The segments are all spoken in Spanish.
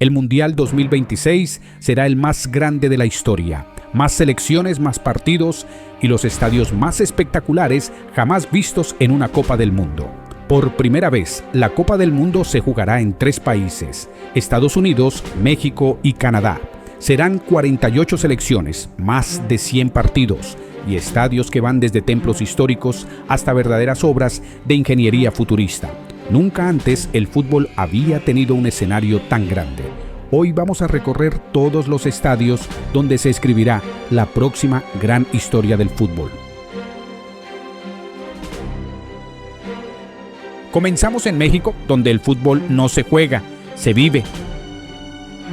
El Mundial 2026 será el más grande de la historia. Más selecciones, más partidos y los estadios más espectaculares jamás vistos en una Copa del Mundo. Por primera vez, la Copa del Mundo se jugará en 3 países: Estados Unidos, México y Canadá. Serán 48 selecciones, más de 100 partidos y estadios que van desde templos históricos hasta verdaderas obras de ingeniería futurista. Nunca antes el fútbol había tenido un escenario tan grande. Hoy vamos a recorrer todos los estadios donde se escribirá la próxima gran historia del fútbol. Comenzamos en México, donde el fútbol no se juega, se vive.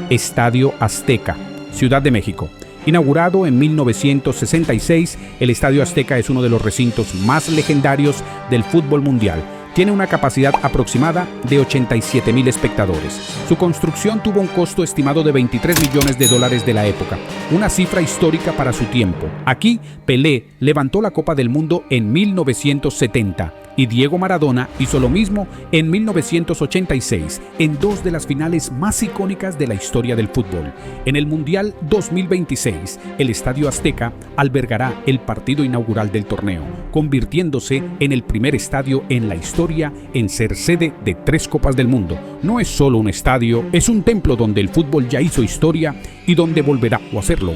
Estadio Azteca, Ciudad de México. Inaugurado en 1966, el Estadio Azteca es uno de los recintos más legendarios del fútbol mundial. Tiene una capacidad aproximada de 87,000 espectadores. Su construcción tuvo un costo estimado de $23 millones de la época, una cifra histórica para su tiempo. Aquí, Pelé levantó la Copa del Mundo en 1970 y Diego Maradona hizo lo mismo en 1986, en 2 de las finales más icónicas de la historia del fútbol. En el Mundial 2026, el Estadio Azteca albergará el partido inaugural del torneo, convirtiéndose en el primer estadio en la historia en ser sede de 3 Copas del Mundo. No es solo un estadio, es un templo donde el fútbol ya hizo historia y donde volverá a hacerlo.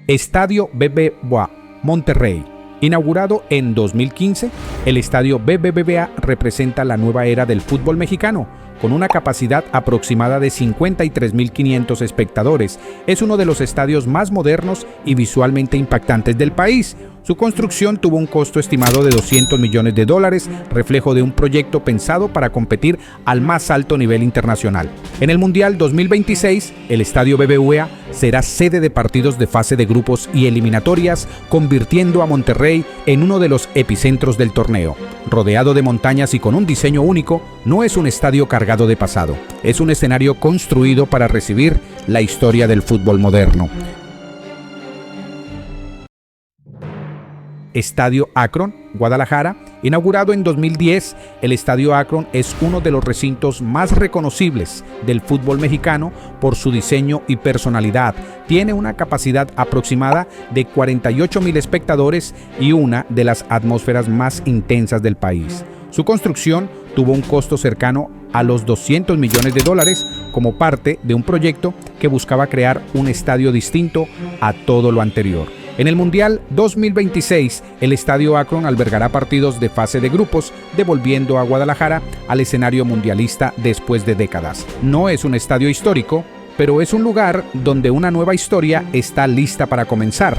Estadio BBVA, Monterrey. Inaugurado en 2015, el estadio BBVA representa la nueva era del fútbol mexicano, con una capacidad aproximada de 53,500 espectadores. Es uno de los estadios más modernos y visualmente impactantes del país. Su construcción tuvo un costo estimado de $200 millones, reflejo de un proyecto pensado para competir al más alto nivel internacional. En el Mundial 2026, el Estadio BBVA será sede de partidos de fase de grupos y eliminatorias, convirtiendo a Monterrey en uno de los epicentros del torneo. Rodeado de montañas y con un diseño único, no es un estadio cargado de pasado, es un escenario construido para recibir la historia del fútbol moderno. Estadio Akron, Guadalajara. Inaugurado en 2010, el Estadio Akron es uno de los recintos más reconocibles del fútbol mexicano por su diseño y personalidad. Tiene una capacidad aproximada de 48,000 espectadores y una de las atmósferas más intensas del país. Su construcción tuvo un costo cercano a los $200 millones como parte de un proyecto que buscaba crear un estadio distinto a todo lo anterior. En el Mundial 2026, el Estadio Akron albergará partidos de fase de grupos, devolviendo a Guadalajara al escenario mundialista después de décadas. No es un estadio histórico, pero es un lugar donde una nueva historia está lista para comenzar.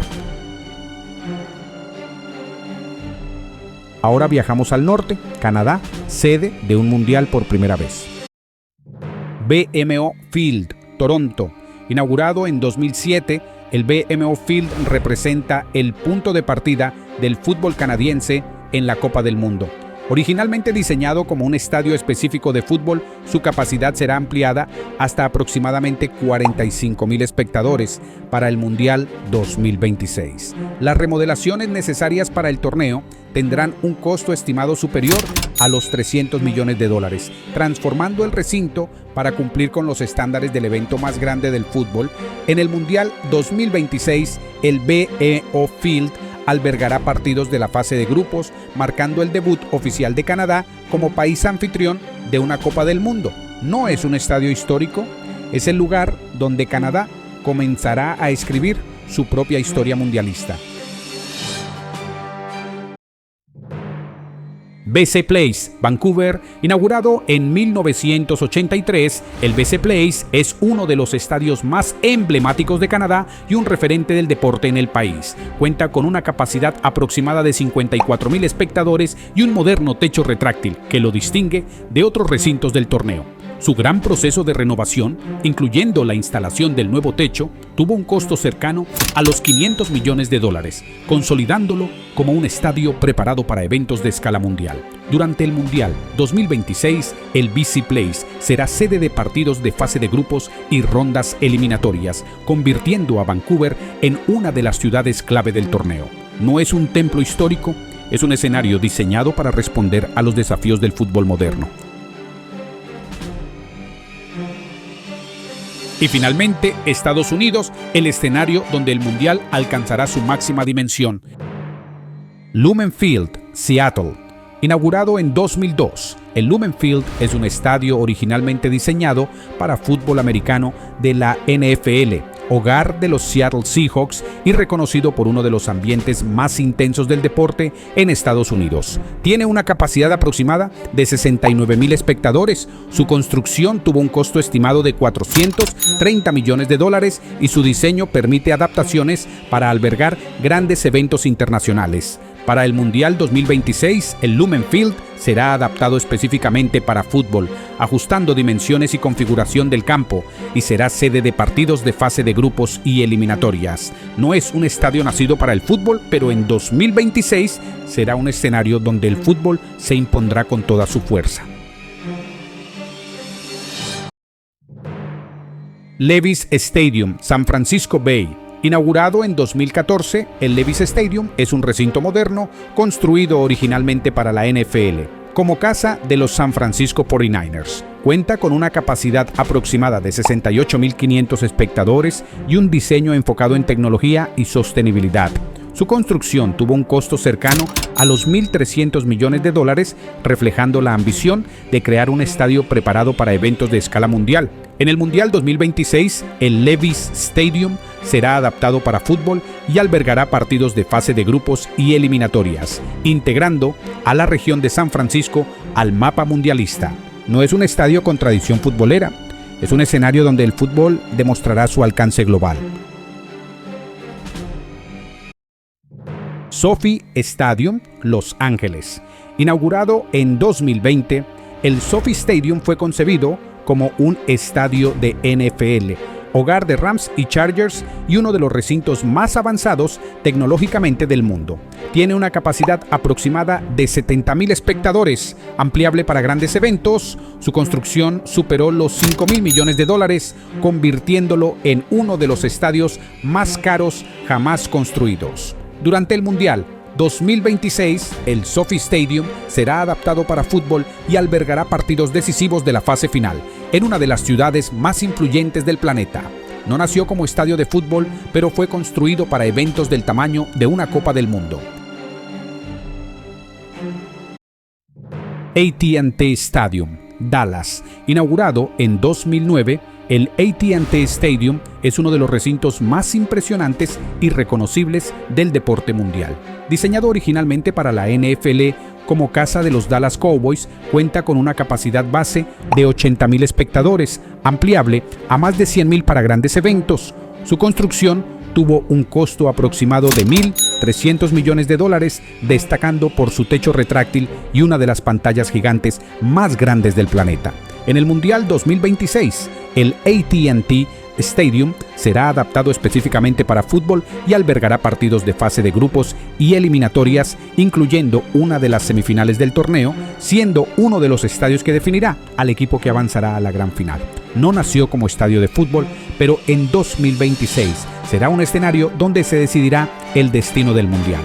Ahora viajamos al norte, Canadá, sede de un mundial por primera vez. BMO Field, Toronto. Inaugurado en 2007, el BMO Field representa el punto de partida del fútbol canadiense en la Copa del Mundo. Originalmente diseñado como un estadio específico de fútbol, su capacidad será ampliada hasta aproximadamente 45,000 espectadores para el Mundial 2026. Las remodelaciones necesarias para el torneo tendrán un costo estimado superior a los $300 millones, transformando el recinto para cumplir con los estándares del evento más grande del fútbol. En el Mundial 2026, el BMO Field albergará partidos de la fase de grupos, marcando el debut oficial de Canadá como país anfitrión de una Copa del Mundo. No es un estadio histórico, es el lugar donde Canadá comenzará a escribir su propia historia mundialista. BC Place, Vancouver. Inaugurado en 1983, el BC Place es uno de los estadios más emblemáticos de Canadá y un referente del deporte en el país. Cuenta con una capacidad aproximada de 54,000 espectadores y un moderno techo retráctil que lo distingue de otros recintos del torneo. Su gran proceso de renovación, incluyendo la instalación del nuevo techo, tuvo un costo cercano a los $500 millones, consolidándolo como un estadio preparado para eventos de escala mundial. Durante el Mundial 2026, el BC Place será sede de partidos de fase de grupos y rondas eliminatorias, convirtiendo a Vancouver en una de las ciudades clave del torneo. No es un templo histórico, es un escenario diseñado para responder a los desafíos del fútbol moderno. Y finalmente, Estados Unidos, el escenario donde el Mundial alcanzará su máxima dimensión. Lumen Field, Seattle. Inaugurado en 2002, el Lumen Field es un estadio originalmente diseñado para fútbol americano de la NFL, hogar de los Seattle Seahawks y reconocido por uno de los ambientes más intensos del deporte en Estados Unidos. Tiene una capacidad aproximada de 69,000 espectadores. Su construcción tuvo un costo estimado de $430 millones y su diseño permite adaptaciones para albergar grandes eventos internacionales. Para el Mundial 2026, el Lumen Field será adaptado específicamente para fútbol, ajustando dimensiones y configuración del campo, y será sede de partidos de fase de grupos y eliminatorias. No es un estadio nacido para el fútbol, pero en 2026 será un escenario donde el fútbol se impondrá con toda su fuerza. Levi's Stadium, San Francisco Bay. Inaugurado en 2014, el Levi's Stadium es un recinto moderno construido originalmente para la NFL, como casa de los San Francisco 49ers. Cuenta con una capacidad aproximada de 68,500 espectadores y un diseño enfocado en tecnología y sostenibilidad. Su construcción tuvo un costo cercano a los $1,300 millones, reflejando la ambición de crear un estadio preparado para eventos de escala mundial. En el Mundial 2026, el Levi's Stadium será adaptado para fútbol y albergará partidos de fase de grupos y eliminatorias, integrando a la región de San Francisco al mapa mundialista. No es un estadio con tradición futbolera, es un escenario donde el fútbol demostrará su alcance global. SoFi Stadium, Los Ángeles. Inaugurado en 2020, el SoFi Stadium fue concebido como un estadio de NFL, hogar de Rams y Chargers y uno de los recintos más avanzados tecnológicamente del mundo. Tiene una capacidad aproximada de 70,000 espectadores, ampliable para grandes eventos. Su construcción superó los $5,000 millones, convirtiéndolo en uno de los estadios más caros jamás construidos. Durante el Mundial 2026, el SoFi Stadium será adaptado para fútbol y albergará partidos decisivos de la fase final, en una de las ciudades más influyentes del planeta. No nació como estadio de fútbol, pero fue construido para eventos del tamaño de una Copa del Mundo. AT&T Stadium, Dallas. Inaugurado en 2009, el AT&T Stadium es uno de los recintos más impresionantes y reconocibles del deporte mundial. Diseñado originalmente para la NFL como casa de los Dallas Cowboys, cuenta con una capacidad base de 80,000 espectadores, ampliable a más de 100,000 para grandes eventos. Su construcción tuvo un costo aproximado de $1,300 millones, destacando por su techo retráctil y una de las pantallas gigantes más grandes del planeta. En el Mundial 2026, el AT&T Stadium será adaptado específicamente para fútbol y albergará partidos de fase de grupos y eliminatorias, incluyendo una de las semifinales del torneo, siendo uno de los estadios que definirá al equipo que avanzará a la gran final. No nació como estadio de fútbol, pero en 2026 será un escenario donde se decidirá el destino del Mundial.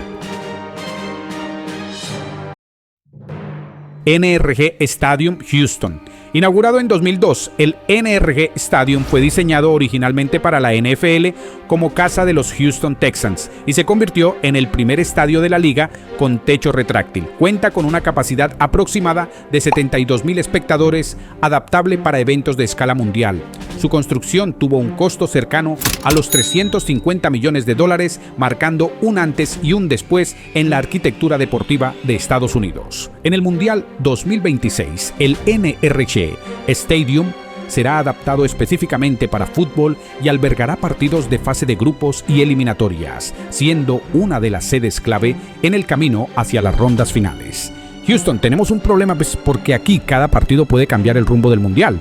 NRG Stadium, Houston. Inaugurado en 2002, el NRG Stadium fue diseñado originalmente para la NFL como casa de los Houston Texans y se convirtió en el primer estadio de la liga con techo retráctil. Cuenta con una capacidad aproximada de 72,000 espectadores, adaptable para eventos de escala mundial. Su construcción tuvo un costo cercano a los $350 millones, marcando un antes y un después en la arquitectura deportiva de Estados Unidos. En el Mundial 2026, el NRG Stadium será adaptado específicamente para fútbol y albergará partidos de fase de grupos y eliminatorias, siendo una de las sedes clave en el camino hacia las rondas finales. Houston, tenemos un problema porque aquí cada partido puede cambiar el rumbo del Mundial.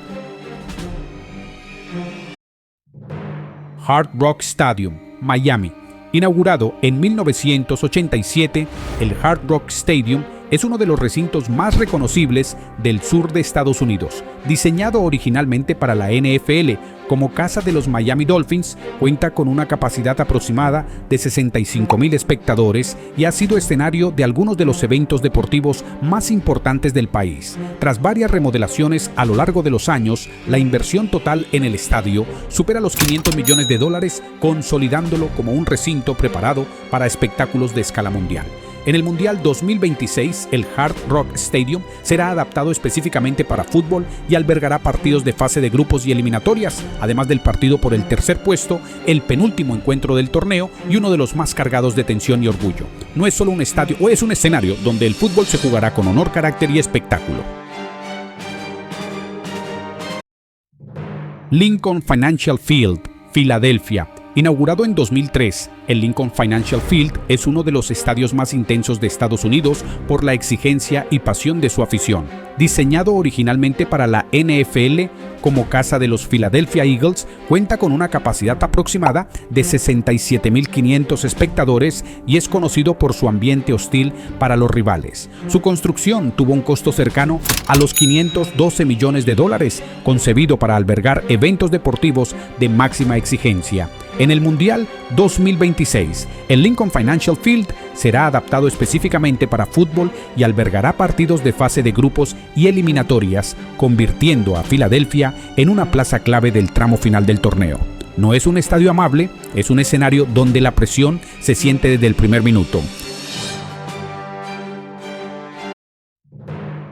Hard Rock Stadium, Miami. Inaugurado en 1987, el Hard Rock Stadium es uno de los recintos más reconocibles del sur de Estados Unidos. Diseñado originalmente para la NFL como casa de los Miami Dolphins, cuenta con una capacidad aproximada de 65,000 espectadores y ha sido escenario de algunos de los eventos deportivos más importantes del país. Tras varias remodelaciones a lo largo de los años, la inversión total en el estadio supera los $500 millones, consolidándolo como un recinto preparado para espectáculos de escala mundial. En el Mundial 2026, el Hard Rock Stadium será adaptado específicamente para fútbol y albergará partidos de fase de grupos y eliminatorias, además del partido por el tercer puesto, el penúltimo encuentro del torneo y uno de los más cargados de tensión y orgullo. No es solo un estadio, es un escenario donde el fútbol se jugará con honor, carácter y espectáculo. Lincoln Financial Field, Filadelfia. Inaugurado en 2003, el Lincoln Financial Field es uno de los estadios más intensos de Estados Unidos por la exigencia y pasión de su afición. Diseñado originalmente para la NFL como casa de los Philadelphia Eagles, cuenta con una capacidad aproximada de 67,500 espectadores y es conocido por su ambiente hostil para los rivales. Su construcción tuvo un costo cercano a los $512 millones, concebido para albergar eventos deportivos de máxima exigencia. En el Mundial 2026, el Lincoln Financial Field será adaptado específicamente para fútbol y albergará partidos de fase de grupos y eliminatorias, convirtiendo a Filadelfia en una plaza clave del tramo final del torneo. No es un estadio amable, es un escenario donde la presión se siente desde el primer minuto.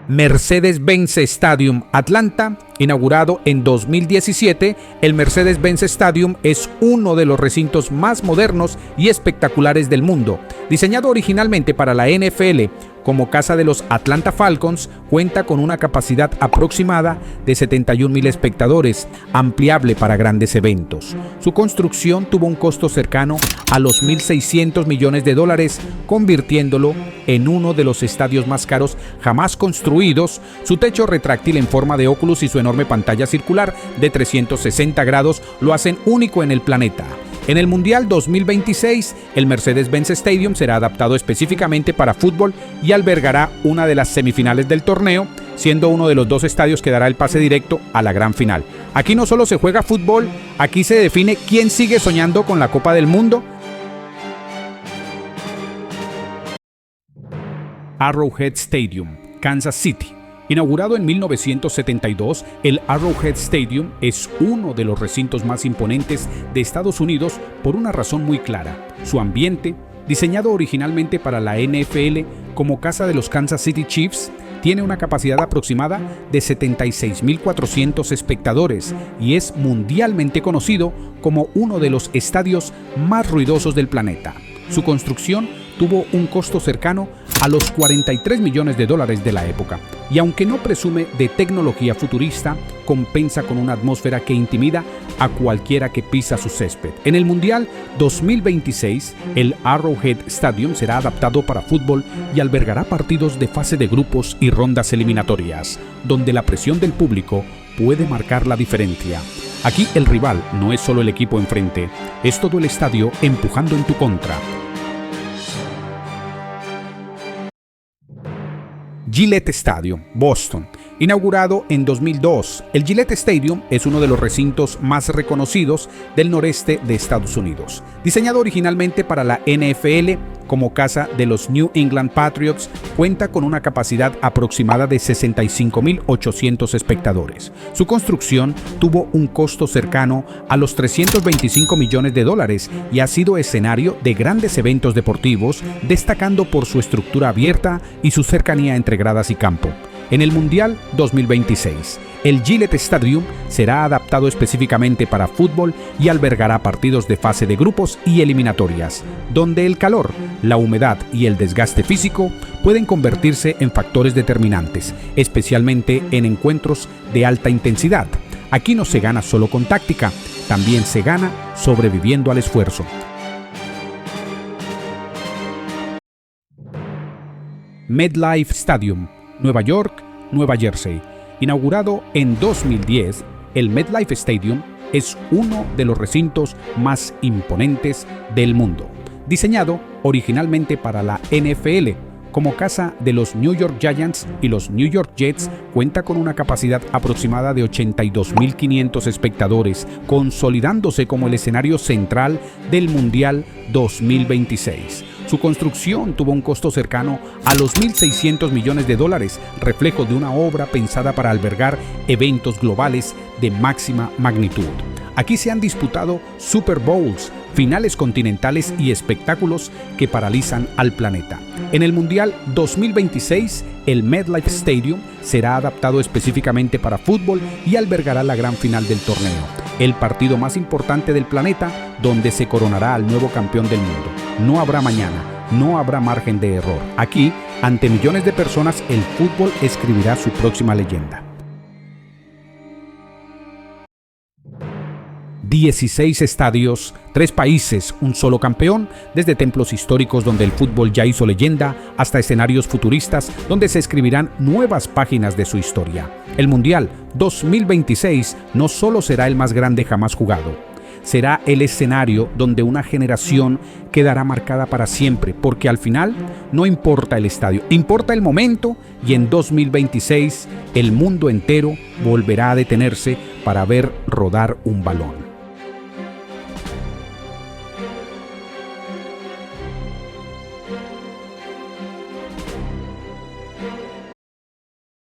Mercedes-Benz Stadium, Atlanta. Inaugurado en 2017, el Mercedes-Benz Stadium es uno de los recintos más modernos y espectaculares del mundo. Diseñado originalmente para la NFL como casa de los Atlanta Falcons, cuenta con una capacidad aproximada de 71,000 espectadores, ampliable para grandes eventos. Su construcción tuvo un costo cercano a los $1,600 millones, convirtiéndolo en uno de los estadios más caros jamás construidos. Su techo retráctil en forma de óculus y su enorme pantalla circular de 360 grados lo hacen único en el planeta. En el Mundial 2026, el Mercedes-Benz Stadium será adaptado específicamente para fútbol y albergará una de las semifinales del torneo, siendo uno de los dos estadios que dará el pase directo a la gran final. Aquí no solo se juega fútbol, aquí se define quién sigue soñando con la Copa del Mundo. Arrowhead Stadium, Kansas City. Inaugurado en 1972, el Arrowhead Stadium es uno de los recintos más imponentes de Estados Unidos por una razón muy clara: su ambiente. Diseñado originalmente para la NFL como casa de los Kansas City Chiefs, tiene una capacidad aproximada de 76,400 espectadores y es mundialmente conocido como uno de los estadios más ruidosos del planeta. Su construcción tuvo un costo cercano a los $43 millones de la época, y aunque no presume de tecnología futurista, compensa con una atmósfera que intimida a cualquiera que pisa su césped. En el Mundial 2026, el Arrowhead Stadium será adaptado para fútbol y albergará partidos de fase de grupos y rondas eliminatorias, donde la presión del público puede marcar la diferencia. Aquí el rival no es solo el equipo enfrente, es todo el estadio empujando en tu contra. Gillette Stadium, Boston. Inaugurado en 2002, el Gillette Stadium es uno de los recintos más reconocidos del noreste de Estados Unidos. Diseñado originalmente para la NFL como casa de los New England Patriots, cuenta con una capacidad aproximada de 65,800 espectadores. Su construcción tuvo un costo cercano a los $325 millones y ha sido escenario de grandes eventos deportivos, destacando por su estructura abierta y su cercanía entre gradas y campo. En el Mundial 2026, el Gillette Stadium será adaptado específicamente para fútbol y albergará partidos de fase de grupos y eliminatorias, donde el calor, la humedad y el desgaste físico pueden convertirse en factores determinantes, especialmente en encuentros de alta intensidad. Aquí no se gana solo con táctica, también se gana sobreviviendo al esfuerzo. MetLife Stadium, Nueva York, Nueva Jersey. Inaugurado en 2010, el MetLife Stadium es uno de los recintos más imponentes del mundo. Diseñado originalmente para la NFL Como casa de los New York Giants y los New York Jets, cuenta con una capacidad aproximada de 82.500 espectadores, consolidándose como el escenario central del Mundial 2026. Su construcción tuvo un costo cercano a los $1.600 millones, reflejo de una obra pensada para albergar eventos globales de máxima magnitud. Aquí se han disputado Super Bowls, finales continentales y espectáculos que paralizan al planeta. En el Mundial 2026, el MetLife Stadium será adaptado específicamente para fútbol y albergará la gran final del torneo, el partido más importante del planeta, donde se coronará al nuevo campeón del mundo. No habrá mañana, no habrá margen de error. Aquí, ante millones de personas, el fútbol escribirá su próxima leyenda. 16 estadios, 3 países, un solo campeón, desde templos históricos donde el fútbol ya hizo leyenda, hasta escenarios futuristas donde se escribirán nuevas páginas de su historia. El Mundial 2026 no solo será el más grande jamás jugado, será el escenario donde una generación quedará marcada para siempre, porque al final no importa el estadio, importa el momento, y en 2026 el mundo entero volverá a detenerse para ver rodar un balón.